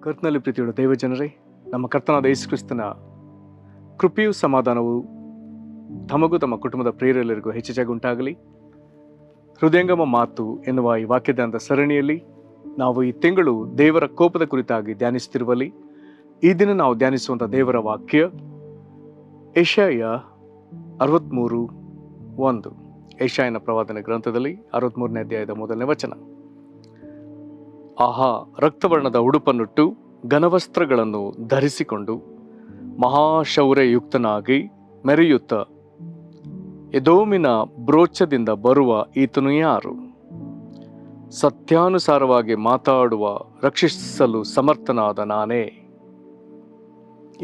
ಕರ್ತನಲ್ಲಿ ಪ್ರೀತಿಯುಳ್ಳ ದೈವಜನರೇ, ನಮ್ಮ ಕರ್ತನಾದ ಯೇಸು ಕ್ರಿಸ್ತನ ಕೃಪೆಯೂ ಸಮಾಧಾನವು ತಮಗೂ ತಮ್ಮ ಕುಟುಂಬದ ಪ್ರಿಯರೆಲ್ಲರಿಗೂ ಹೆಚ್ಚೆಚ್ಚಾಗಿ ಉಂಟಾಗಲಿ. ಹೃದಯಂಗಮ ಮಾತು ಎನ್ನುವ ಈ ವಾಕ್ಯದ ಸರಣಿಯಲ್ಲಿ ನಾವು ಈ ತಿಂಗಳು ದೇವರ ಕೋಪದ ಕುರಿತಾಗಿ ಧ್ಯಾನಿಸುತ್ತಿರುವಲ್ಲಿ ಈ ದಿನ ನಾವು ಧ್ಯಾನಿಸುವಂಥ ದೇವರ ವಾಕ್ಯ ಯೆಶಾಯ 63:1. ಯೆಶಾಯನ ಪ್ರವಾದನೆ ಗ್ರಂಥದಲ್ಲಿ 63ನೇ ಅಧ್ಯಾಯದ 1ನೇ ವಚನ. ಆಹಾ, ರಕ್ತವರ್ಣದ ಉಡುಪನ್ನುಟ್ಟು ಘನವಸ್ತ್ರಗಳನ್ನು ಧರಿಸಿಕೊಂಡು ಮಹಾಶೌರ್ಯಯುಕ್ತನಾಗಿ ಮೆರೆಯುತ್ತ ಎದೋಮಿನ ಬ್ರೋಚದಿಂದ ಬರುವ ಈತನು ಯಾರು? ಸತ್ಯಾನುಸಾರವಾಗಿ ಮಾತಾಡುವ ರಕ್ಷಿಸಲು ಸಮರ್ಥನಾದ ನಾನೇ.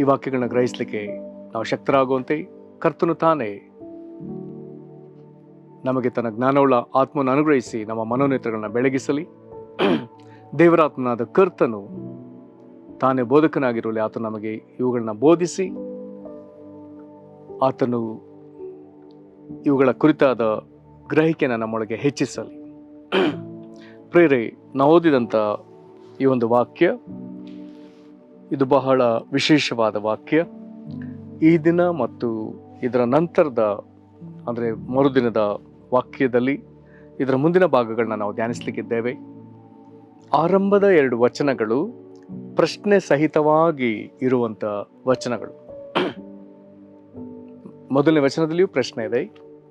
ಈ ವಾಕ್ಯಗಳನ್ನ ಗ್ರಹಿಸಲಿಕ್ಕೆ ನಾವು ಶಕ್ತರಾಗುವಂತೆ ಕರ್ತನು ತಾನೇ ನಮಗೆ ತನ್ನ ಜ್ಞಾನವುಳ್ಳ ಆತ್ಮವನ್ನು ಅನುಗ್ರಹಿಸಿ ನಮ್ಮ ಮನೋನೇತ್ರಗಳನ್ನ ಬೆಳಗಿಸಲಿ. ದೇವರಾತ್ಮನಾದ ಕರ್ತನು ತಾನೇ ಬೋಧಕನಾಗಿರಲಿ. ಆತನು ನಮಗೆ ಇವುಗಳನ್ನ ಬೋಧಿಸಿ ಆತನು ಇವುಗಳ ಕುರಿತಾದ ಗ್ರಹಿಕೆಯನ್ನು ನಮ್ಮೊಳಗೆ ಹೆಚ್ಚಿಸಲಿ. ಪ್ರೇರೆ, ನಾವು ಓದಿದಂಥ ಈ ಒಂದು ವಾಕ್ಯ ಇದು ಬಹಳ ವಿಶೇಷವಾದ ವಾಕ್ಯ. ಈ ದಿನ ಮತ್ತು ಇದರ ನಂತರದ ಅಂದರೆ ಮರುದಿನದ ವಾಕ್ಯದಲ್ಲಿ ಇದರ ಮುಂದಿನ ಭಾಗಗಳನ್ನ ನಾವು ಧ್ಯಾನಿಸಲಿಕ್ಕಿದ್ದೇವೆ. ಆರಂಭದ 2 ವಚನಗಳು ಪ್ರಶ್ನೆ ಸಹಿತವಾಗಿ ಇರುವಂಥ ವಚನಗಳು. ಮೊದಲನೇ ವಚನದಲ್ಲಿಯೂ ಪ್ರಶ್ನೆ ಇದೆ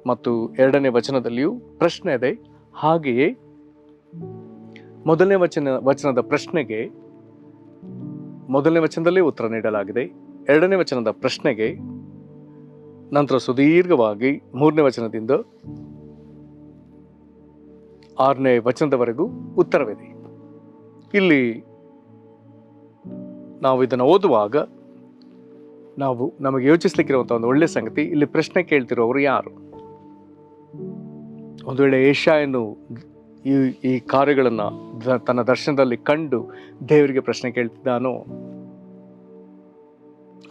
ಮತ್ತು 2ನೇ ವಚನದಲ್ಲಿಯೂ ಪ್ರಶ್ನೆ ಇದೆ. ಹಾಗೆಯೇ ಮೊದಲನೇ ವಚನದ ಪ್ರಶ್ನೆಗೆ ಮೊದಲನೇ ವಚನದಲ್ಲೇ ಉತ್ತರ ನೀಡಲಾಗಿದೆ. 2ನೇ ವಚನದ ಪ್ರಶ್ನೆಗೆ ನಂತರ ಸುದೀರ್ಘವಾಗಿ 3ನೇ ವಚನದಿಂದ 6ನೇ ವಚನದವರೆಗೂ ಉತ್ತರವಿದೆ. ಇಲ್ಲಿ ನಾವು ಇದನ್ನು ಓದುವಾಗ ನಮಗೆ ಯೋಚಿಸ್ಲಿಕ್ಕಿರುವಂಥ ಒಂದು ಒಳ್ಳೆಯ ಸಂಗತಿ, ಇಲ್ಲಿ ಪ್ರಶ್ನೆ ಕೇಳ್ತಿರೋರು ಯಾರು? ಒಂದು ವೇಳೆ ಯೆಶಾಯನು ಈ ಕಾರ್ಯಗಳನ್ನು ತನ್ನ ದರ್ಶನದಲ್ಲಿ ಕಂಡು ದೇವರಿಗೆ ಪ್ರಶ್ನೆ ಕೇಳ್ತಿದ್ದಾನೋ,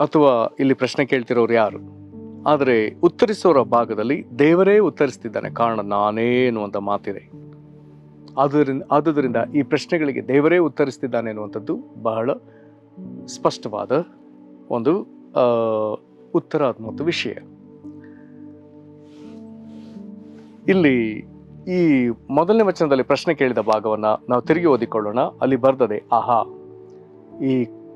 ಅಥವಾ ಇಲ್ಲಿ ಪ್ರಶ್ನೆ ಕೇಳ್ತಿರೋರು ಯಾರು? ಆದರೆ ಉತ್ತರಿಸೋರ ಭಾಗದಲ್ಲಿ ದೇವರೇ ಉತ್ತರಿಸ್ತಿದ್ದಾನೆ. ಕಾರಣ ನಾನೇ ಎನ್ನುವಂಥ ಮಾತಿದೆ. ಆದುದರಿಂದ ಈ ಪ್ರಶ್ನೆಗಳಿಗೆ ದೇವರೇ ಉತ್ತರಿಸ್ತಿದ್ದಾನೆ ಎನ್ನುವಂಥದ್ದು ಬಹಳ ಸ್ಪಷ್ಟವಾದ ಒಂದು ಉತ್ತರ ಮತ್ತು ವಿಷಯ. ಇಲ್ಲಿ ಈ ಮೊದಲನೇ ವಚನದಲ್ಲಿ ಪ್ರಶ್ನೆ ಕೇಳಿದ ಭಾಗವನ್ನು ನಾವು ತಿರುಗಿ ಓದಿಕೊಳ್ಳೋಣ. ಅಲ್ಲಿ ಬರ್ತದೆ ಆಹಾ. ಈ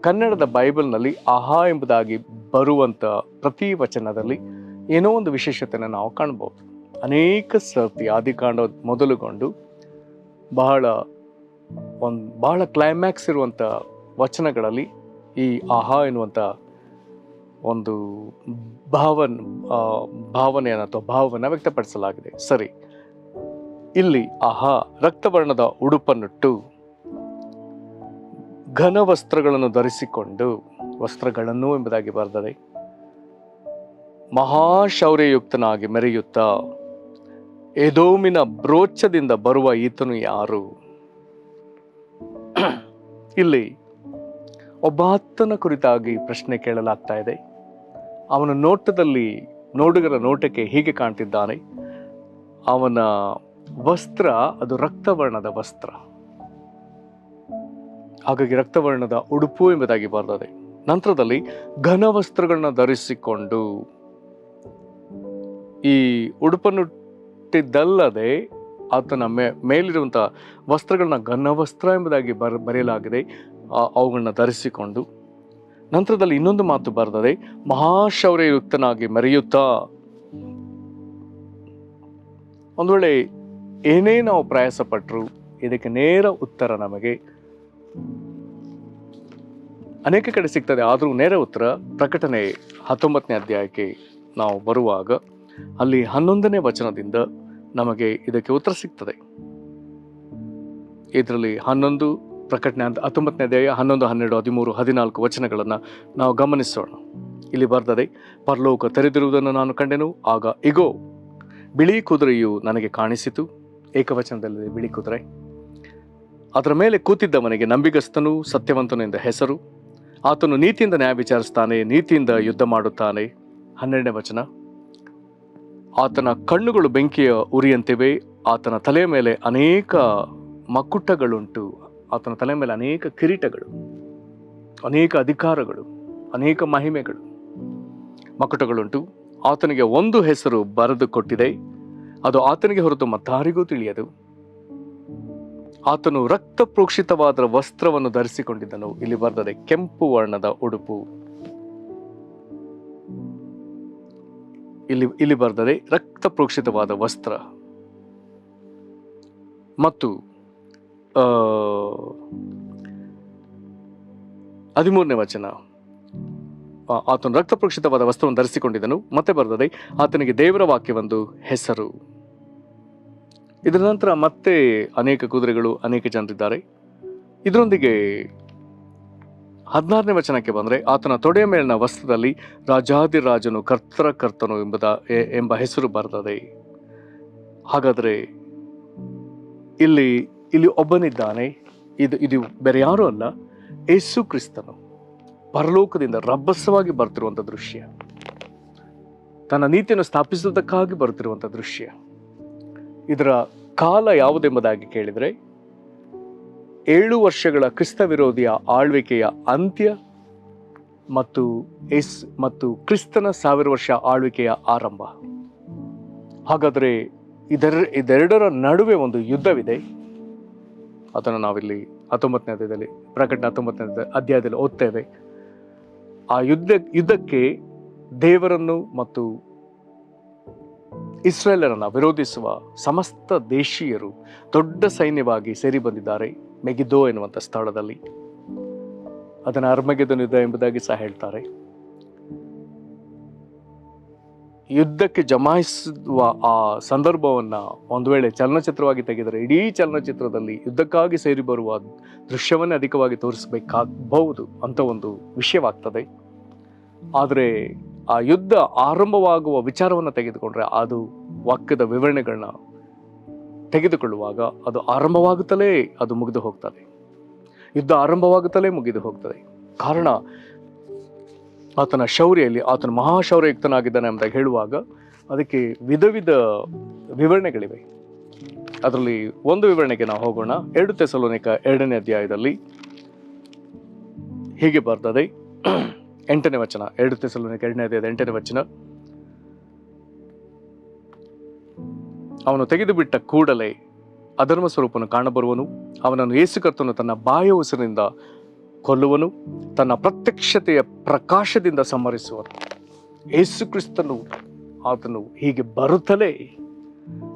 ಕನ್ನಡದ ಬೈಬಲ್ನಲ್ಲಿ ಆಹಾ ಎಂಬುದಾಗಿ ಬರುವಂಥ ಪ್ರತಿ ವಚನದಲ್ಲಿ ಏನೋ ಒಂದು ವಿಶೇಷತೆಯನ್ನು ನಾವು ಕಾಣ್ಬೋದು. ಅನೇಕ ಸರ್ತಿ ಆದಿಕಾಂಡ ಮೊದಲುಗೊಂಡು ಬಹಳ ಕ್ಲೈಮ್ಯಾಕ್ಸ್ ಇರುವಂಥ ವಚನಗಳಲ್ಲಿ ಈ ಆಹಾ ಎನ್ನುವಂಥ ಒಂದು ಭಾವನೆಯನ್ನು ಅಥವಾ ಭಾವವನ್ನು ವ್ಯಕ್ತಪಡಿಸಲಾಗಿದೆ. ಸರಿ, ಇಲ್ಲಿ ಆಹಾ, ರಕ್ತವರ್ಣದ ಉಡುಪನ್ನುಟ್ಟು ಘನ ವಸ್ತ್ರಗಳನ್ನು ಧರಿಸಿಕೊಂಡು, ವಸ್ತ್ರಗಳನ್ನು ಎಂಬುದಾಗಿ ಬರ್ತದೆ, ಮಹಾಶೌರ್ಯಯುಕ್ತನಾಗಿ ಮೆರೆಯುತ್ತ ಎದೋಮಿನ ಬ್ರೋಚದಿಂದ ಬರುವ ಈತನು ಯಾರು? ಇಲ್ಲಿ ಒಬ್ಬಾತನ ಕುರಿತಾಗಿ ಪ್ರಶ್ನೆ ಕೇಳಲಾಗ್ತಾ ಇದೆ. ಅವನ ನೋಟದಲ್ಲಿ ನೋಡುಗರ ನೋಟಕ್ಕೆ ಹೀಗೆ ಕಾಣ್ತಿದ್ದಾನೆ. ಅವನ ವಸ್ತ್ರ ಅದು ರಕ್ತವರ್ಣದ ವಸ್ತ್ರ, ಹಾಗಾಗಿ ರಕ್ತವರ್ಣದ ಉಡುಪು ಎಂಬುದಾಗಿ ಬರ್ತದೆ. ನಂತರದಲ್ಲಿ ಘನ ವಸ್ತ್ರಗಳನ್ನ ಧರಿಸಿಕೊಂಡು, ಈ ಉಡುಪನ್ನುಟ್ಟಿದ್ದಲ್ಲದೆ ಆತನ ಮೇಲಿರುವಂಥ ವಸ್ತ್ರಗಳನ್ನ ಘನವಸ್ತ್ರ ಎಂಬುದಾಗಿ ಬರೆಯಲಾಗಿದೆ. ಅವುಗಳನ್ನ ಧರಿಸಿಕೊಂಡು ನಂತರದಲ್ಲಿ ಇನ್ನೊಂದು ಮಾತು ಬರ್ತದೆ, ಮಹಾಶೌರ್ಯಯುಕ್ತನಾಗಿ ಮೆರೆಯುತ್ತಾ. ಒಂದು ವೇಳೆ ಏನೇ ನಾವು ಪ್ರಯಾಸ ಪಟ್ಟರು ಇದಕ್ಕೆ ನೇರ ಉತ್ತರ ನಮಗೆ ಅನೇಕ ಕಡೆ ಸಿಗ್ತದೆ. ಆದರೂ ನೇರ ಉತ್ತರ ಪ್ರಕಟಣೆ 19ನೇ ಅಧ್ಯಾಯಕ್ಕೆ ನಾವು ಬರುವಾಗ ಅಲ್ಲಿ 11ನೇ ವಚನದಿಂದ ನಮಗೆ ಇದಕ್ಕೆ ಉತ್ತರ ಸಿಗ್ತದೆ. ಇದರಲ್ಲಿ 11 ಪ್ರಕಟಣೆ 19ನೇ ಅಧ್ಯಾಯ 11, 12, 13, 14 ವಚನಗಳನ್ನು ನಾವು ಗಮನಿಸೋಣ. ಇಲ್ಲಿ ಬರ್ತದೆ, ಪರಲೋಕ ತೆರೆದಿರುವುದನ್ನು ನಾನು ಕಂಡೆನು. ಆಗ ಇಗೋ, ಬಿಳಿ ಕುದುರೆಯು ನನಗೆ ಕಾಣಿಸಿತು. ಏಕವಚನದಲ್ಲಿ ಬಿಳಿ ಕುದುರೆ. ಅದರ ಮೇಲೆ ಕೂತಿದ್ದವನಿಗೆ ನಂಬಿಗಸ್ತನು ಸತ್ಯವಂತನು ಎಂದ ಹೆಸರು. ಆತನು ನೀತಿಯಿಂದ ನ್ಯಾಯ ವಿಚಾರಿಸ್ತಾನೆ, ನೀತಿಯಿಂದ ಯುದ್ಧ ಮಾಡುತ್ತಾನೆ. 12ನೇ ವಚನ, ಆತನ ಕಣ್ಣುಗಳು ಬೆಂಕಿಯ ಉರಿಯಂತಿವೆ. ಆತನ ತಲೆಯ ಮೇಲೆ ಅನೇಕ ಮಕುಟಗಳುಂಟು. ಆತನ ತಲೆ ಮೇಲೆ ಅನೇಕ ಕಿರೀಟಗಳು. ಅನೇಕ ಅಧಿಕಾರಗಳು, ಅನೇಕ ಮಹಿಮೆಗಳು, ಮಕುಟಗಳುಂಟು. ಆತನಿಗೆ ಒಂದು ಹೆಸರು ಬರೆದು ಕೊಟ್ಟಿದೆ, ಅದು ಆತನಿಗೆ ಹೊರತು ಮತ್ತಾರಿಗೂ ತಿಳಿಯದು. ಆತನು ರಕ್ತ ಪ್ರೋಕ್ಷಿತವಾದ ವಸ್ತ್ರವನ್ನು ಧರಿಸಿಕೊಂಡಿದ್ದನು. ಇಲ್ಲಿ ಬರ್ತದೆ ಕೆಂಪು ವರ್ಣದ ಉಡುಪು. ಇಲ್ಲಿ ಬರ್ತದೆ ರಕ್ತ ಪ್ರೋಕ್ಷಿತವಾದ ವಸ್ತ್ರ. ಮತ್ತು 13ನೇ ವಚನ, ಆತನು ರಕ್ತ ಪ್ರೋಕ್ಷಿತವಾದ ವಸ್ತ್ರವನ್ನು ಧರಿಸಿಕೊಂಡಿದ್ದನು. ಮತ್ತೆ ಬರ್ತದೆ ಆತನಿಗೆ ದೇವರ ವಾಕ್ಯವೊಂದು ಹೆಸರು. ಇದರ ನಂತರ ಮತ್ತೆ ಅನೇಕ ಕುದುರೆಗಳು, ಅನೇಕ ಜನರಿದ್ದಾರೆ. ಇದರೊಂದಿಗೆ 16ನೇ ವಚನಕ್ಕೆ ಬಂದರೆ, ಆತನ ತೊಡೆಯ ಮೇಲಿನ ವಸ್ತ್ರದಲ್ಲಿ ರಾಜಾದಿರಾಜನು ಕರ್ತನು ಎಂಬ ಹೆಸರು ಬರ್ತದೆ. ಹಾಗಾದರೆ ಇಲ್ಲಿ ಒಬ್ಬನಿದ್ದಾನೆ. ಇದು ಬೇರೆ ಯಾರೂ ಅಲ್ಲ, ಯೇಸು ಕ್ರಿಸ್ತನು ಪರಲೋಕದಿಂದ ರಭಸವಾಗಿ ಬರ್ತಿರುವಂಥ ದೃಶ್ಯ, ತನ್ನ ನೀತಿಯನ್ನು ಸ್ಥಾಪಿಸುವುದಕ್ಕಾಗಿ ಬರುತ್ತಿರುವಂಥ ದೃಶ್ಯ. ಇದರ ಕಾಲ ಯಾವುದೆಂಬುದಾಗಿ ಕೇಳಿದರೆ, 7 ವರ್ಷಗಳ ಕ್ರಿಸ್ತ ವಿರೋಧಿಯ ಆಳ್ವಿಕೆಯ ಅಂತ್ಯ ಮತ್ತು ಕ್ರಿಸ್ತನ 1000 ವರ್ಷ ಆಳ್ವಿಕೆಯ ಆರಂಭ. ಹಾಗಾದರೆ ಇದೆರಡರ ನಡುವೆ ಒಂದು ಯುದ್ಧವಿದೆ. ಅದನ್ನು ನಾವಿಲ್ಲಿ 19ನೇ ಅಧ್ಯಾಯದಲ್ಲಿ, ಪ್ರಕಟಣೆ 19ನೇ ಅಧ್ಯಾಯದಲ್ಲಿ ಓದ್ತೇವೆ. ಆ ಯುದ್ಧಕ್ಕೆ ದೇವರನ್ನು ಮತ್ತು ಇಸ್ರೇಲರನ್ನು ವಿರೋಧಿಸುವ ಸಮಸ್ತ ದೇಶೀಯರು ದೊಡ್ಡ ಸೈನ್ಯವಾಗಿ ಸೇರಿ ಬಂದಿದ್ದಾರೆ ಮೆಗಿದೋ ಎನ್ನುವಂಥ ಸ್ಥಳದಲ್ಲಿ. ಅದನ್ನು ಅರ್ಮಗೆದೋನ್ ಯುದ್ಧ ಎಂಬುದಾಗಿ ಸಹ ಹೇಳ್ತಾರೆ. ಯುದ್ಧಕ್ಕೆ ಜಮಾಯಿಸುವ ಆ ಸಂದರ್ಭವನ್ನು ಒಂದು ವೇಳೆ ಚಲನಚಿತ್ರವಾಗಿ ತೆಗೆದರೆ, ಇಡೀ ಚಲನಚಿತ್ರದಲ್ಲಿ ಯುದ್ಧಕ್ಕಾಗಿ ಸೇರಿ ಬರುವ ದೃಶ್ಯವನ್ನೇ ಅಧಿಕವಾಗಿ ತೋರಿಸಬೇಕಾಗಬಹುದು ಅಂತ ಒಂದು ವಿಷಯವಾಗ್ತದೆ. ಆದರೆ ಆ ಯುದ್ಧ ಆರಂಭವಾಗುವ ವಿಚಾರವನ್ನು ತೆಗೆದುಕೊಂಡ್ರೆ, ಅದು ವಾಕ್ಯದ ವಿವರಣೆಗಳನ್ನ ತೆಗೆದುಕೊಳ್ಳುವಾಗ ಅದು ಆರಂಭವಾಗುತ್ತಲೇ ಅದು ಮುಗಿದು ಹೋಗ್ತದೆ. ಯುದ್ಧ ಆರಂಭವಾಗುತ್ತಲೇ ಮುಗಿದು ಹೋಗ್ತದೆ. ಕಾರಣ ಆತನ ಶೌರ್ಯಲ್ಲಿ, ಆತನ ಮಹಾಶೌರ್ಯಯುಕ್ತನಾಗಿದ್ದಾನೆ ಎಂಬುದಾಗಿ ಹೇಳುವಾಗ ಅದಕ್ಕೆ ವಿಧ ವಿವರಣೆಗಳಿವೆ. ಅದರಲ್ಲಿ ಒಂದು ವಿವರಣೆಗೆ ನಾವು ಹೋಗೋಣ. 2 ಥೆಸಲೋನಿಕ 2ನೇ ಅಧ್ಯಾಯದಲ್ಲಿ ಹೀಗೆ ಬರ್ತದೆ, 8ನೇ ವಚನ. 2 ಥೆಸಲೋನಿಕ 2ನೇ ಅಧ್ಯಾಯದ 8ನೇ ವಚನ, ಅವನು ತೆಗೆದು ಬಿಟ್ಟ ಕೂಡಲೇ ಅಧರ್ಮ ಸ್ವರೂಪನು ಕಾಣಬರುವನು. ಅವನನ್ನು ಯೇಸು ಕರ್ತನು ತನ್ನ ಬಾಯ ಉಸಿರಿನಿಂದ ಕೊಲ್ಲುವನು, ತನ್ನ ಪ್ರತ್ಯಕ್ಷತೆಯ ಪ್ರಕಾಶದಿಂದ ಸಂಹರಿಸುವನು. ಯೇಸು ಕ್ರಿಸ್ತನು ಆತನು ಹೀಗೆ ಬರುತ್ತಲೇ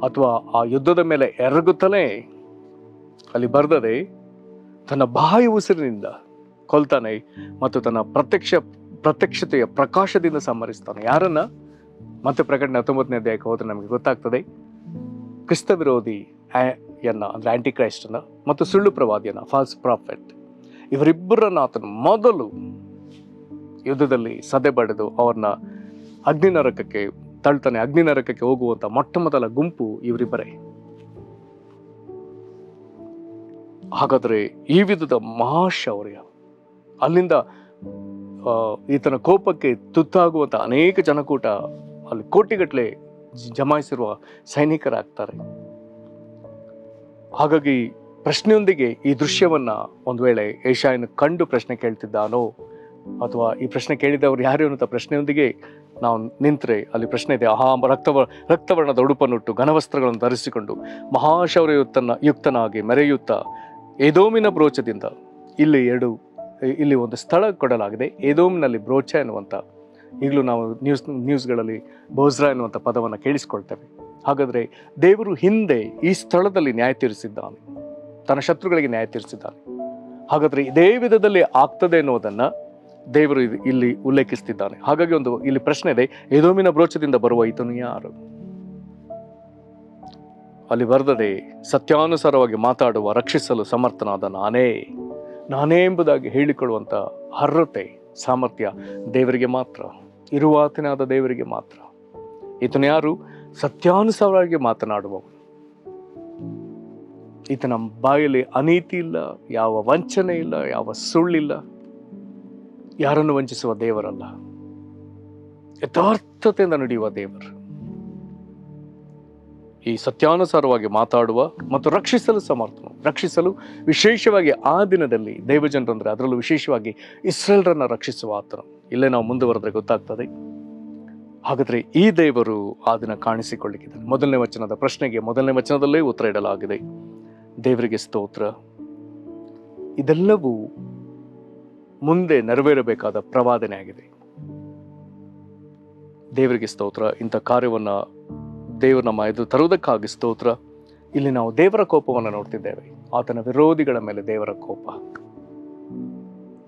ಅಥವಾ ಆ ಯುದ್ಧದ ಮೇಲೆ ಎರಗುತ್ತಲೇ, ಅಲ್ಲಿ ಬರ್ತದೆ ತನ್ನ ಬಾಯ ಉಸಿರಿನಿಂದ ಕೊಲ್ತಾನೆ ಮತ್ತು ತನ್ನ ಪ್ರತ್ಯಕ್ಷತೆಯ ಪ್ರಕಾಶದಿಂದ ಸಂಹರಿಸ್ತಾನೆ. ಯಾರನ್ನ? ಮತ್ತೆ ಪ್ರಕಟಣೆ 19ನೇ ಅಧ್ಯಾಯಕ್ಕೆ ಹೋದ್ರೆ ನಮಗೆ ಗೊತ್ತಾಗ್ತದೆ, ಕ್ರಿಸ್ತ ವಿರೋಧಿಯನ್ನ ಅಂದ್ರೆ ಆಂಟಿ ಕ್ರೈಸ್ಟನ್ನ ಮತ್ತು ಸುಳ್ಳು ಪ್ರವಾದಿಯನ್ನ, ಫಾಲ್ಸ್ ಪ್ರಾಫೆಟ್, ಇವರಿಬ್ಬರನ್ನ ಆತನು ಮೊದಲು ಯುದ್ಧದಲ್ಲಿ ಸದೆ ಬಡಿದು ಅವ್ರನ್ನ ಅಗ್ನಿ ನರಕಕ್ಕೆ ತಳ್ತಾನೆ. ಅಗ್ನಿ ನರಕಕ್ಕೆ ಹೋಗುವಂತ ಮೊಟ್ಟ ಮೊದಲ ಗುಂಪು ಇವರಿಬ್ಬರೇ. ಹಾಗಾದ್ರೆ ಈ ವಿಧದ ಮಹಾಶೌರ್ಯ, ಅಲ್ಲಿಂದ ಈತನ ಕೋಪಕ್ಕೆ ತುತ್ತಾಗುವಂತ ಅನೇಕ ಜನಕೂಟ, ಅಲ್ಲಿ ಕೋಟಿಗಟ್ಟಲೆ ಜಮಾಯಿಸಿರುವ ಸೈನಿಕರಾಗ್ತಾರೆ. ಹಾಗಾಗಿ ಪ್ರಶ್ನೆಯೊಂದಿಗೆ ಈ ದೃಶ್ಯವನ್ನ ಒಂದು ವೇಳೆ ಯೆಶಾಯನು ಕಂಡು ಪ್ರಶ್ನೆ ಕೇಳ್ತಿದ್ದಾನೋ, ಅಥವಾ ಈ ಪ್ರಶ್ನೆ ಕೇಳಿದವರು ಯಾರು ಅನ್ನುವಂಥ ಪ್ರಶ್ನೆಯೊಂದಿಗೆ ನಾವು ನಿಂತರೆ ಅಲ್ಲಿ ಪ್ರಶ್ನೆ ಇದೆ. ರಕ್ತವರ್ಣದ ಉಡುಪನ್ನುಟ್ಟು ಘನವಸ್ತ್ರಗಳನ್ನು ಧರಿಸಿಕೊಂಡು ಯುಕ್ತನಾಗಿ ಮೆರೆಯುತ್ತಾ ಏದೋಮಿನ ಬ್ರೋಚದಿಂದ, ಇಲ್ಲಿ ಒಂದು ಸ್ಥಳ ಕೊಡಲಾಗಿದೆ, ಏದೋಮಿನಲ್ಲಿ ಬ್ರೋಚ ಎನ್ನುವಂಥ. ಈಗಲೂ ನಾವು ನ್ಯೂಸ್ಗಳಲ್ಲಿ ಬೋಜ್ರಾ ಎನ್ನುವಂಥ ಪದವನ್ನು ಕೇಳಿಸ್ಕೊಳ್ತೇವೆ. ಹಾಗಾದರೆ ದೇವರು ಹಿಂದೆ ಈ ಸ್ಥಳದಲ್ಲಿ ನ್ಯಾಯ ತೀರಿಸಿದ್ದಾನೆ, ತನ್ನ ಶತ್ರುಗಳಿಗೆ ನ್ಯಾಯ ತೀರಿಸಿದ್ದಾನೆ. ಹಾಗಾದರೆ ಇದೇ ವಿಧದಲ್ಲಿ ಆಗ್ತದೆ ಎನ್ನುವುದನ್ನು ದೇವರು ಇಲ್ಲಿ ಉಲ್ಲೇಖಿಸ್ತಿದ್ದಾನೆ. ಹಾಗಾಗಿ ಇಲ್ಲಿ ಪ್ರಶ್ನೆ ಇದೆ, ಏದೋಮಿನ ಬ್ರೋಚದಿಂದ ಬರುವ ಈತನು ಯಾರು? ಅಲ್ಲಿ ಬರೆದದೆ, ಸತ್ಯಾನುಸಾರವಾಗಿ ಮಾತಾಡುವ ರಕ್ಷಿಸಲು ಸಮರ್ಥನಾದ ನಾನೇ ಎಂಬುದಾಗಿ ಹೇಳಿಕೊಳ್ಳುವಂಥ ಅರ್ಹತೆ, ಸಾಮರ್ಥ್ಯ ದೇವರಿಗೆ ಮಾತ್ರ, ಇರುವಾತನಾದ ದೇವರಿಗೆ ಮಾತ್ರ. ಈತನು ಯಾರು? ಸತ್ಯಾನುಸಾರವಾಗಿ ಮಾತನಾಡುವವನು. ಈತನ ಬಾಯಲ್ಲಿ ಅನೀತಿ ಇಲ್ಲ, ಯಾವ ವಂಚನೆ ಇಲ್ಲ, ಯಾವ ಸುಳ್ಳಿಲ್ಲ, ಯಾರನ್ನು ವಂಚಿಸುವ ದೇವರಲ್ಲ, ಯಥಾರ್ಥತೆಯಿಂದ ನಡೆಯುವ ದೇವರು. ಈ ಸತ್ಯಾನುಸಾರವಾಗಿ ಮಾತಾಡುವ ಮತ್ತು ರಕ್ಷಿಸಲು ಸಮರ್ಥನು. ರಕ್ಷಿಸಲು ವಿಶೇಷವಾಗಿ ಆ ದಿನದಲ್ಲಿ ದೈವಜನರು ಅಂದರೆ ಅದರಲ್ಲೂ ವಿಶೇಷವಾಗಿ ಇಸ್ರೇಲ್ರನ್ನು ರಕ್ಷಿಸುವ ಆತನು. ಇಲ್ಲೇ ನಾವು ಮುಂದುವರೆದ್ರೆ ಗೊತ್ತಾಗ್ತದೆ. ಹಾಗಾದರೆ ಈ ದೇವರು ಆ ದಿನ ಕಾಣಿಸಿಕೊಳ್ಳಿಕ್ಕಿದ್ದಾನೆ. ಮೊದಲನೇ ವಚನದ ಪ್ರಶ್ನೆಗೆ ಮೊದಲನೇ ವಚನದಲ್ಲೇ ಉತ್ತರ ಇಡಲಾಗಿದೆ. ದೇವರಿಗೆ ಸ್ತೋತ್ರ. ಇದೆಲ್ಲವೂ ಮುಂದೆ ನೆರವೇರಬೇಕಾದ ಪ್ರವಾದನೆ ಆಗಿದೆ. ದೇವರಿಗೆ ಸ್ತೋತ್ರ. ಇಂಥ ಕಾರ್ಯವನ್ನು ದೇವರು ನಮ್ಮ ಎದುರು ತರುವುದಕ್ಕಾಗಿ ಸ್ತೋತ್ರ. ಇಲ್ಲಿ ನಾವು ದೇವರ ಕೋಪವನ್ನು ನೋಡ್ತಿದ್ದೇವೆ. ಆತನ ವಿರೋಧಿಗಳ ಮೇಲೆ ದೇವರ ಕೋಪ.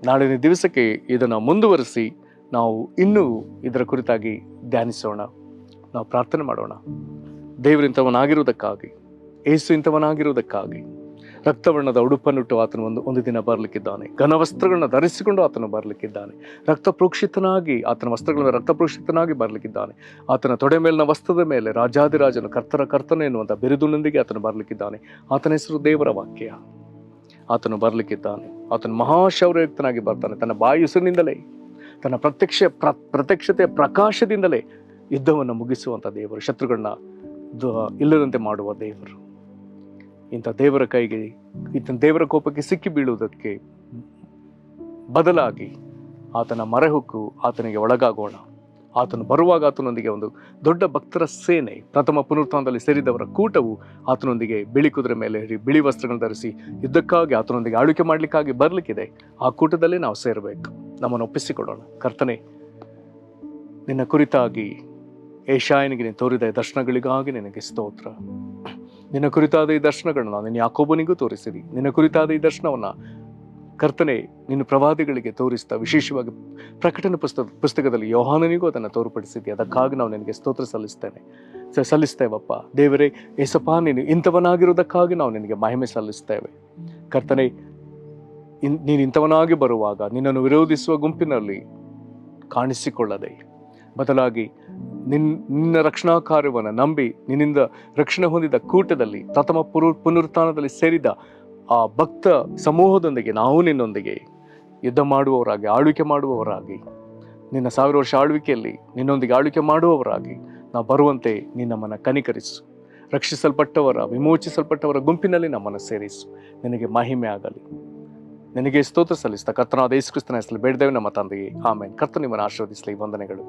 ನಾಳಿನ ದಿವಸಕ್ಕೆ ಇದನ್ನು ಮುಂದುವರಿಸಿ ನಾವು ಇನ್ನೂ ಇದರ ಕುರಿತಾಗಿ ಧ್ಯಾನಿಸೋಣ. ನಾವು ಪ್ರಾರ್ಥನೆ ಮಾಡೋಣ. ದೇವರಿಂಥವನಾಗಿರುವುದಕ್ಕಾಗಿ, ಏಸು ಇಂಥವನಾಗಿರುವುದಕ್ಕಾಗಿ ರಕ್ತವರ್ಣದ ಉಡುಪನ್ನುಟ್ಟು ಆತನು ಒಂದು ದಿನ ಬರಲಿಕ್ಕಿದ್ದಾನೆ. ಘನವಸ್ತ್ರಗಳನ್ನ ಧರಿಸಿಕೊಂಡು ಆತನು ಬರಲಿಕ್ಕಿದ್ದಾನೆ. ರಕ್ತಪ್ರೋಕ್ಷಿತನಾಗಿ ಆತನ ವಸ್ತ್ರಗಳನ್ನು ರಕ್ತಪ್ರೋಕ್ಷಿತನಾಗಿ ಬರಲಿಕ್ಕಿದ್ದಾನೆ. ಆತನ ತೊಡೆ ಮೇಲಿನ ವಸ್ತ್ರದ ಮೇಲೆ ರಾಜಾದಿರಾಜನು ಕರ್ತನ ಎನ್ನುವಂಥ ಬಿರುದಿನೊಂದಿಗೆ ಆತನು ಬರಲಿಕ್ಕಿದ್ದಾನೆ. ಆತನ ಹೆಸರು ದೇವರ ವಾಕ್ಯ. ಆತನು ಬರಲಿಕ್ಕಿದ್ದಾನೆ. ಆತನು ಮಹಾಶೌರ್ಯಯುಕ್ತನಾಗಿ ಬರ್ತಾನೆ. ತನ್ನ ಬಾಯುಸಿನಿಂದಲೇ, ತನ್ನ ಪ್ರತ್ಯಕ್ಷತೆಯ ಪ್ರಕಾಶದಿಂದಲೇ ಯುದ್ಧವನ್ನು ಮುಗಿಸುವಂಥ ದೇವರು, ಶತ್ರುಗಳನ್ನ ಇಲ್ಲದಂತೆ ಮಾಡುವ ದೇವರು. ಇಂಥ ದೇವರ ಕೈಗೆ, ಇಂಥ ದೇವರ ಕೋಪಕ್ಕೆ ಸಿಕ್ಕಿ ಬೀಳುವುದಕ್ಕೆ ಬದಲಾಗಿ ಆತನ ಮರೆಹುಕ್ಕು ಆತನಿಗೆ ಒಳಗಾಗೋಣ. ಆತನು ಬರುವಾಗ ಆತನೊಂದಿಗೆ ಒಂದು ದೊಡ್ಡ ಭಕ್ತರ ಸೇನೆ, ಪ್ರಥಮ ಪುನರುತ್ಥಾನದಲ್ಲಿ ಸೇರಿದವರ ಕೂಟವು ಆತನೊಂದಿಗೆ ಬಿಳಿ ಕುದುರೆ ಮೇಲೆ ಬಿಳಿ ವಸ್ತ್ರಗಳನ್ನು ಧರಿಸಿ ಯುದ್ಧಕ್ಕಾಗಿ ಆತನೊಂದಿಗೆ ಆಳ್ವಿಕೆ ಮಾಡಲಿಕ್ಕಾಗಿ ಬರಲಿಕ್ಕಿದೆ. ಆ ಕೂಟದಲ್ಲಿ ನಾವು ಸೇರಬೇಕು. ನಮ್ಮನ್ನು ಒಪ್ಪಿಸಿಕೊಡೋಣ. ಕರ್ತನೆ, ನಿನ್ನ ಕುರಿತಾಗಿ ಯೆಶಾಯನಿಗೆ ನೀನು ತೋರಿದ ದರ್ಶನಗಳಿಗಾಗಿ ನಿನಗೆ ಸ್ತೋತ್ರ. ನಿನ್ನ ಕುರಿತಾದ ಈ ದರ್ಶನಗಳನ್ನು ನಿನ್ನ ಯಾಕೋಬನಿಗೂ ತೋರಿಸಿರಿ. ನಿನ್ನ ಕುರಿತಾದ ಈ ದರ್ಶನವನ್ನು ಕರ್ತನೆ ನಿನ್ನ ಪ್ರವಾದಿಗಳಿಗೆ ತೋರಿಸ್ತಾ, ವಿಶೇಷವಾಗಿ ಪ್ರಕಟಣೆ ಪುಸ್ತಕದಲ್ಲಿ ಯೋಹಾನನಿಗೂ ಅದನ್ನು ತೋರ್ಪಡಿಸಿದ್ದೆ. ಅದಕ್ಕಾಗಿ ನಾವು ನಿನಗೆ ಸ್ತೋತ್ರ ಸಲ್ಲಿಸ್ತೇವಪ್ಪ. ದೇವರೇ, ಏಸಪ್ಪ, ನೀನು ಇಂಥವನಾಗಿರುವುದಕ್ಕಾಗಿ ನಾವು ನಿನಗೆ ಮಹಿಮೆ ಸಲ್ಲಿಸ್ತೇವೆ. ಕರ್ತನೆ, ನೀನು ಇಂಥವನಾಗಿ ಬರುವಾಗ ನಿನ್ನನ್ನು ವಿರೋಧಿಸುವ ಗುಂಪಿನಲ್ಲಿ ಕಾಣಿಸಿಕೊಳ್ಳದೆ, ಬದಲಾಗಿ ನಿನ್ನ ರಕ್ಷಣಾ ಕಾರ್ಯವನ್ನು ನಂಬಿ ನಿನ್ನಿಂದ ರಕ್ಷಣೆ ಹೊಂದಿದ ಕೂಟದಲ್ಲಿ, ಪ್ರಥಮ ಪುನರುತ್ಥಾನದಲ್ಲಿ ಸೇರಿದ ಆ ಭಕ್ತ ಸಮೂಹದೊಂದಿಗೆ ನಾವು ನಿನ್ನೊಂದಿಗೆ ಯುದ್ಧ ಮಾಡುವವರಾಗಿ, ಆಳ್ವಿಕೆ ಮಾಡುವವರಾಗಿ, ನಿನ್ನ 1000 ವರ್ಷ ಆಳ್ವಿಕೆಯಲ್ಲಿ ನಿನ್ನೊಂದಿಗೆ ಆಳ್ವಿಕೆ ಮಾಡುವವರಾಗಿ ನಾವು ಬರುವಂತೆ ನೀನು ನಮ್ಮನ್ನು ಕನಿಕರಿಸು. ರಕ್ಷಿಸಲ್ಪಟ್ಟವರ, ವಿಮೋಚಿಸಲ್ಪಟ್ಟವರ ಗುಂಪಿನಲ್ಲಿ ನಮ್ಮನ್ನು ಸೇರಿಸು. ನಿನಗೆ ಮಹಿಮೆ ಆಗಲಿ. ನಿನಗೆ ಸ್ತೋತ್ರ ಸಲ್ಲಿಸ್ತಾ ಕರ್ತನಾದ ಯೇಸು ಕ್ರಿಸ್ತನ ಹೆಸರಲ್ಲಿ ಬೇಡಿದ್ದೇವೆ ನಮ್ಮ ತಂದೆಯೇ, ಆಮೆನ್. ಕರ್ತನು ನಿಮ್ಮನ್ನು ಆಶೀರ್ವದಿಸಲಿ. ವಂದನೆಗಳು.